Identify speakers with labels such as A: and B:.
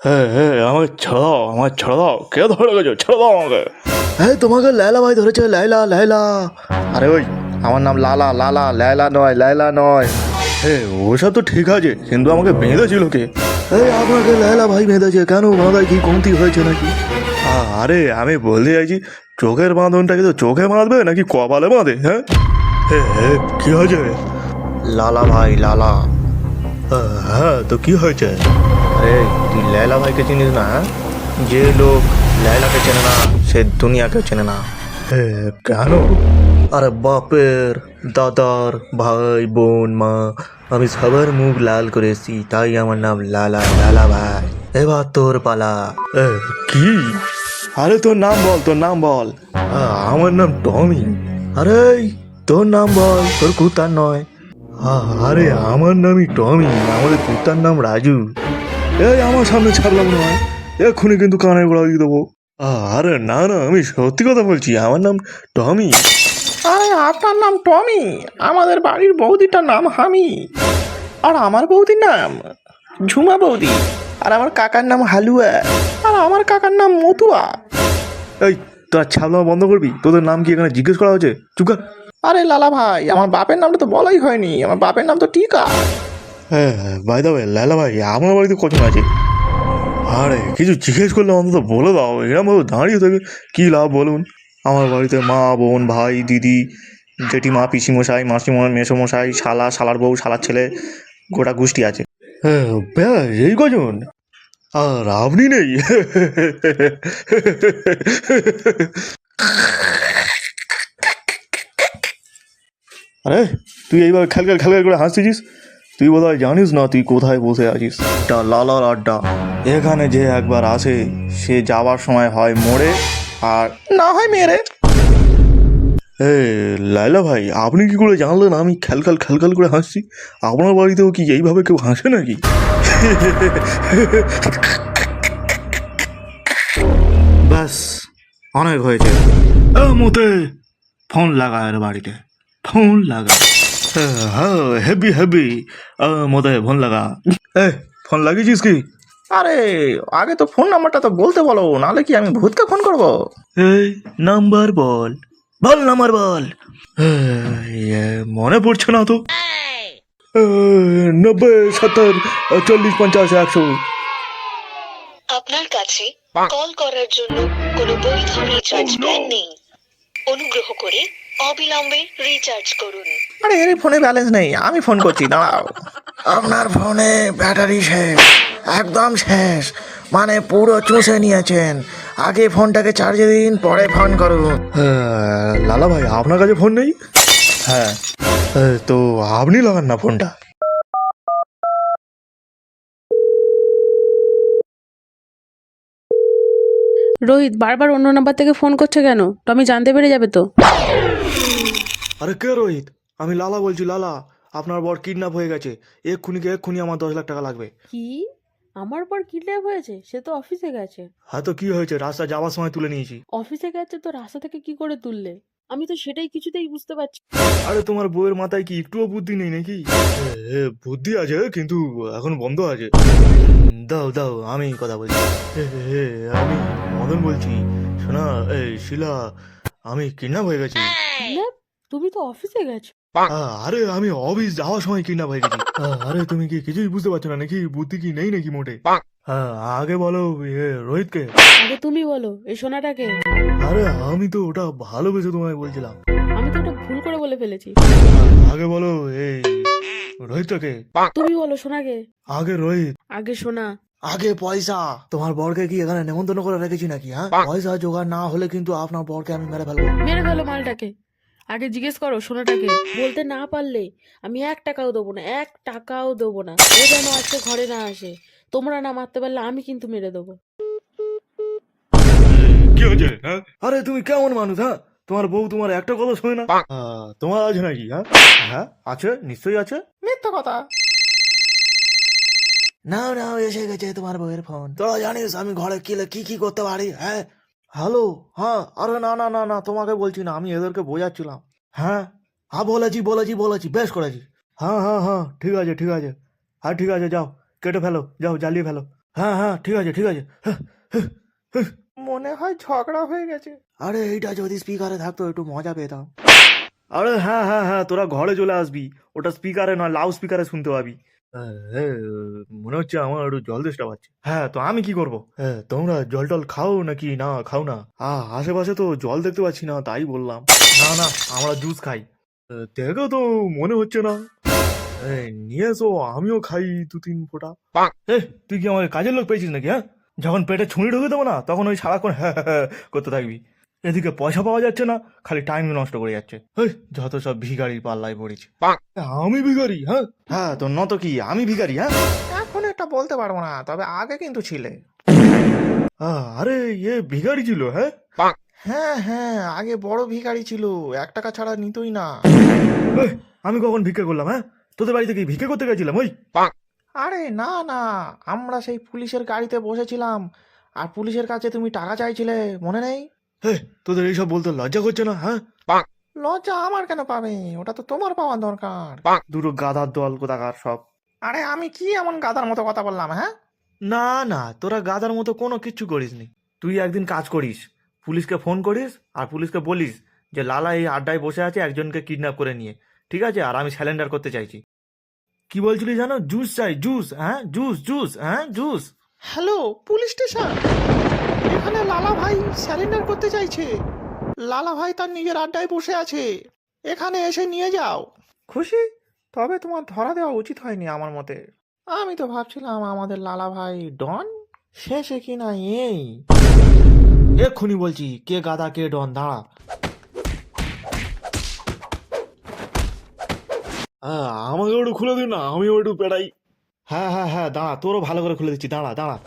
A: হ্যাঁ হ্যাঁ, আমাকে ছেড়ে দাও, আমাকে ছেড়ে দাও, কে ধরে গেছো, ছেড়ে দাও আমাকে। হ্যাঁ, তোমাকে লায়লা ভাই ধরেছে, লায়লা লায়লা। আরে ওই, আমার নাম লালা, লালা, লায়লা নয়, লায়লা নয়। হ্যাঁ, ওসব তো ঠিক আছে, কিন্তু আমাকে বেঁধেছিল কে? এই, আপনাকে লায়লা ভাই বেঁধেছে কেন? বাঁধায় কি কমতি হয়েছে নাকি? আরে আমি বলতে চাইছি, চোখের বাঁধনটাকে তো চোখে বাঁধবে নাকি কপালে বাঁধে? হ্যাঁ হ্যাঁ, কি হয়েছে? লালা ভাই, লালা। হ্যাঁ, তো কি হয়েছে? আরে তুই লায়লা ভাইকে চিনিস না? হ্যাঁ, যে লোক লায়লাকে চেনে না সে দুনিয়াকে চেনে না। কেন? আরে বাপের, দাদার, ভাই, বোন, মা, আমি সবার মুখ লাল করেছি, তাই আমার নাম লালা, লালা ভাই। এবার তোর পালা। কি? আরে তোর নাম বল, তোর নাম বল। আমার নাম টমি। আরে তোর নাম বল, তোর কুত্তার নয়। আরে আমার নামই টমি, আমাদের কুত্তার নাম রাজু। এই আমার সামনে ছাড়লাম নয়, এক্ষুনি কিন্তু কানের গোড়া দিয়ে দেবো। আরে না না, আমি সত্যি কথা বলছি, আমার নাম টমি।
B: আরে আপনার নাম টমি, আমাদের বাড়ির বৌদিটার নাম হামি, আর আমার বৌদির নাম ঝুমা বৌদি, আর আমার কাকার নাম হালুয়া, আর আমার কাকার নাম মতুয়া।
A: এই, তোরা ছাড়লাম বন্ধ করবি? তোদের নাম কি এখানে জিজ্ঞেস করা হচ্ছে? চুপ কর।
B: আরে লালা ভাই, আমার বাপের নামটা তো বলাই হয়নি, আমার বাপের নাম তো টিকা।
A: হ্যাঁ, বাই দা ওয়ে, লালা ভাই আমার বাড়িতে কজন আছে? আরে কিছু জিজ্ঞেস করলে অন্তত বলে দাও, এরকম ভাবে দাঁড়িয়ে থেকে কী লাভ বলুন? আমার বাড়িতে মা, বোন, ভাই, দিদি, জেঠিমা, পিসিমশাই, মাসিমা, মেসোমশাই, শালা, শালার বউ, শালার ছেলে, গোটা গোষ্ঠী আছে। হ্যাঁ ব্যাস, এই কজন? আর আপনি নেই? আরে তুই এইভাবে খেলখেল খেলখেল করে হাসতেছিস? তুই বোধহয় জানিস না তুই কোথায় বসে আছিস। এটা লালার আড্ডা। এখানে যে একবার আসে সে যাওয়ার সময় হয় মরে, আর
B: না হয় মেরে।
A: এ লাইলা ভাই, আপনি কি করে জানলেন আমি খেলখাল খেলখাল করে হাসছি? আপনার বাড়িতেও কি এইভাবে কেউ হাসে নাকি? ব্যাস, অনেক হয়েছে। মতে ফোন লাগা এর বাড়িতে, ফোন লাগা। হ্যাঁ, হেভি হেভি। মতে ফোন লাগা। ফোন লাগিয়েছিস কি?
B: আরে আগে তো ফোন নাম্বারটা তো বলতে বলো, নাহলে কি আমি ভূতকে ফোন করবো?
A: এই নাম্বার বল, বল নাম্বার বল। মনে পড়ছে না তো। 90, 70, 40, 50, 100।
C: আপনার কাছে কল করার জন্য কোনো বৈধ রিচার্জ প্ল্যান নেই। অনুগ্রহ করে অবিলম্বে রিচার্জ করুন।
B: আরে এর ফোনে ব্যালেন্স নেই, আমি ফোন করছি, দাঁড়াও। আপনার ফোনে ব্যাটারি শেষ, একদম শেষ, মানে পুরো চুষে নিয়েছেন। আগে ফোনটাকে চার্জে দিন, পরে ফোন করুন।
A: লালা ভাই, আপনার কাছে ফোন নেই? হ্যাঁ, তো আপনি লাগান না ফোনটা।
D: রোহিত বারবার অন্য নাম্বার থেকে ফোন করছে কেন? টমি জানতে পেরে যাবে তো।
A: আরে কে রোহিত? আমি লালা বলছি, লালা। আপনার বর কিডন্যাপ হয়ে গেছে, এক্ষুনি আমার 10 লাখ টাকা লাগবে।
D: কি? আমার পর কিডন্যাপ হয়েছে? সে তো অফিসে গেছে।
A: হ্যাঁ, তো কি হয়েছে? রাস্তা যাওয়ার সময় তুলে নিয়েছি।
D: অফিসে গেছে তো রাস্তা থেকে কি করে তুললে? আমি তো সেটাই কিছুতেই বুঝতে পারছি।
A: আরে তোমার বউয়ের মাথায় কি একটুও বুদ্ধি নেই নাকি? বুদ্ধি আছে, কিন্তু এখন বন্ধ আছে। দাও দাও, আমি কথা বলছি। আমি মদন বলছি। শোনা, এই শিলা, আমি কিডন্যাপ হয়ে গেছি।
D: কিডন্যাপ? তুমি তো অফিসে গেছো।
A: আরে আমি অফিস যাওয়ার সময় কিডন্যাপ হয়ে গেছি। আরে তুমি কি কিছুই বুঝতে পারছো না নাকি? বুদ্ধি কি নেই নাকি মোটে? আগে বলো, রোহিতকে।
D: আগে তুমি বলো, এই সোনাটাকে।
A: আরে আমি তো ওটা ভালোবেসে তোমায় বলছিলাম।
D: আমি তো ওটা ভুল করে বলে ফেলেছি।
A: আগে বলো, এই রোহিতটাকে।
D: তুমি বলো সোনাকে।
A: আগে রোহিত।
D: আগে সোনা।
A: আগে পয়সা। তোমার বরকে কি এখানে নেমন্তন্ন করে রেখেছি নাকি? হ্যাঁ, পয়সা জোগাড় না হলে কিন্তু আপনার বরকে আমি মেরে ফেলবো।
D: মেরে ফেলো মালটাকে। আগে জিজ্ঞেস করো সোনাটাকে। বলতে না পারলে আমি 1 টাকাও দেবো না, 1 টাকাও দেবো না। ও যেন আজকে ঘরে না আসে। তোমরা না মারতে পারলে আমি কিন্তু মেরে দেবো।
A: কি হয়েছে? হ্যাঁ, আরে তুমি কেমন মানুষ? হ্যাঁ, তোমার বউ তোমার একটা কথা শোনে না? তোমার আছে নাকি? হ্যাঁ হ্যাঁ, আছে, নিশ্চয়ই আছে।
B: মিথ্যে কথা।
A: নাও নাও, এসে গেছে তোমার বউয়ের ফোন। তোরা জানিস আমি ঘরে কি কি করতে পারি? হ্যাঁ, হ্যালো। হ্যাঁ, আরে না না না না, তোমাকে বলছি না, আমি এদেরকে বোঝাচ্ছিলাম। হ্যাঁ হ্যাঁ, বলেছি বলেছি বলেছি, বেশ করেছি। হ্যাঁ হ্যাঁ হ্যাঁ, ঠিক আছে ঠিক আছে। হ্যাঁ ঠিক আছে, যাও কেটে ফেলো, যাও জ্বালিয়ে ফেলো। হ্যাঁ হ্যাঁ ঠিক আছে ঠিক আছে।
B: মনে হয় ঝগড়া হয়ে গেছে।
A: আরে এইটা যদি স্পিকারে থাকতো একটু মজা পেতাম। আরে হ্যাঁ হ্যাঁ হ্যাঁ, তোরা ঘরে চলে আসবি, ওটা স্পিকারে নয় লাউড স্পিকারে শুনতে পাবি। মনে হচ্ছে আমার একটু জল তেষ্টা পাচ্ছে। হ্যাঁ তো আমি কি করবো? হ্যাঁ তোমরা জল টল খাও নাকি না খাও না? আশেপাশে তো জল দেখতে পাচ্ছি না তাই বললাম। না না আমরা জুস খাই। দেখো তো মনে হচ্ছে না। নিয়ে এসো আমিও খাই 2-3 ফোঁটা। তুই কি আমাকে কাজের লোক পেয়েছিস নাকি? হ্যাঁ, যখন পেটে ছুঁড়ি ঢুকে দেবো না তখন ওই সারাক্ষণ হ্যাঁ হ্যাঁ হ্যাঁ করতে থাকবি। এদিকে পয়সা পাওয়া যাচ্ছে না, খালি টাইম নষ্ট করে যাচ্ছে। যত সব ভিখারির পাল্লায় পড়েছি। আমি ভিখারি? হ্যাঁ হ্যাঁ তো নত কি আমি ভিখারি? হ্যাঁ
B: এখন এটা বলতে পারবো না, তবে আগে কিন্তু ছিলে।
A: আরে ভিখারি ছিল? হ্যাঁ
B: হ্যাঁ হ্যাঁ, আগে বড় ভিখারি ছিল, 1 টাকা ছাড়া নিতই না।
A: আমি কখন ভিক্ষা করলাম? হ্যাঁ তোদের বাড়িতে কি ভিক্ষা করতে গেছিলাম?
B: আরে না না, আমরা সেই পুলিশের গাড়িতে বসেছিলাম, আর পুলিশের কাছে তুমি টাকা চাইছিলে, মনে নেই?
A: তোদের এইসব বলতে লজ্জা করছে না? হ্যাঁ
B: লজ্জা আমার কেন পাবে, ওটা তো তোমার পাওয়া দরকার।
A: দুটো গাধার দল কোথাকার সব।
B: আরে আমি কি এমন গাধার মতো কথা বললাম? হ্যাঁ,
A: না না তোরা গাধার মতো কোনো কিচ্ছু করিসনি। তুই একদিন কাজ করিস, পুলিশকে ফোন করিস আর পুলিশকে বলিস যে লালা এই আড্ডায় বসে আছে একজনকে কিডন্যাপ করে নিয়ে, ঠিক আছে? আর আমি স্যালেন্ডার করতে চাইছি। কি বলছিলি জানো? জুস চাই, জুস। হ্যাঁ জুস জুস, হ্যাঁ জুস।
B: হ্যালো পুলিশ স্টেশন, এখানে লালা ভাই স্যারেন্ডার করতে চাইছে। লালা ভাই তার নিজের আড্ডায় বসে আছে, এখানে এসে নিয়ে যাও। খুশি? তবে তোমার ধরা দেওয়া উচিত হয়নি আমার মতে। আমি তো ভাবছিলাম আমাদের লালা ভাই ডন, শেষে কিনা এই।
A: এক্ষুনি বলছি কে গাধা কে ডন, দাঁড়া। আমাকে একটু খুলে দিন না, আমিও একটু পেড়াই। হ্যাঁ হ্যাঁ হ্যাঁ দাঁড়া, তোরও ভালো করে খুলে দিচ্ছি, দাঁড়া দাঁড়া।